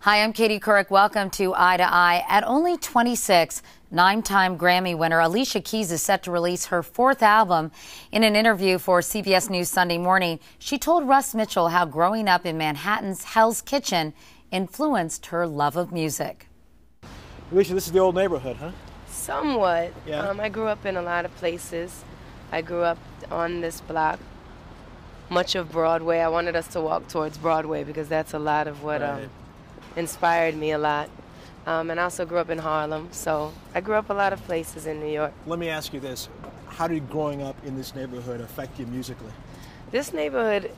Hi, I'm Katie Couric. Welcome to Eye to Eye. At only 26, nine-time Grammy winner Alicia Keys is set to release her fourth album. In an interview for CBS News Sunday Morning, she told Russ Mitchell how growing up in Manhattan's Hell's Kitchen influenced her love of music. Alicia, this is the old neighborhood, huh? Somewhat. Yeah. I grew up in a lot of places. I grew up on this block, much of Broadway. I wanted us to walk towards Broadway because that's a lot of what inspired me a lot. And I also grew up in Harlem, so I grew up a lot of places in New York. Let me ask you this. How did growing up in this neighborhood affect you musically? This neighborhood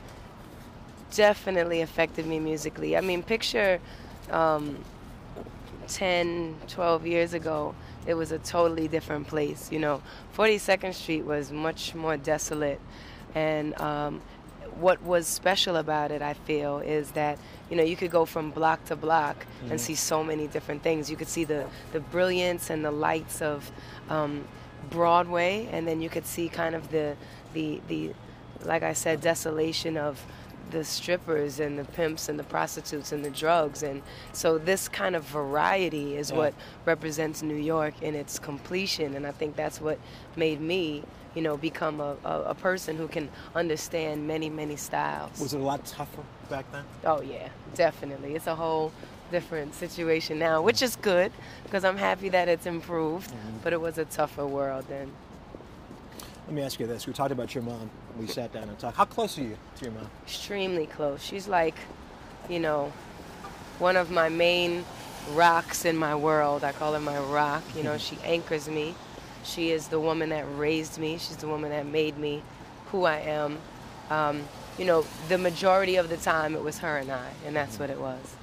definitely affected me musically. I mean, picture 10, 12 years ago, it was a totally different place. You know, 42nd Street was much more desolate. And what was special about it, I feel, is that, you know, you could go from block to block and see so many different things. You could see the brilliance and the lights of Broadway, and then you could see kind of the like I said, desolation of the strippers and the pimps and the prostitutes and the drugs. And so this kind of variety is what represents New York in its completion, and I think that's what made me, you know, become a person who can understand many, many styles. Was it a lot tougher back then? Oh yeah, definitely. It's a whole different situation now, which is good because I'm happy that it's improved, but it was a tougher world then. Let me ask you this. We talked about your mom. We sat down and talked. How close are you to your mom? Extremely close. She's like, you know, one of my main rocks in my world. I call her my rock. You know, she anchors me. She is the woman that raised me. She's the woman that made me who I am. You know, the majority of the time it was her and I, and that's what it was.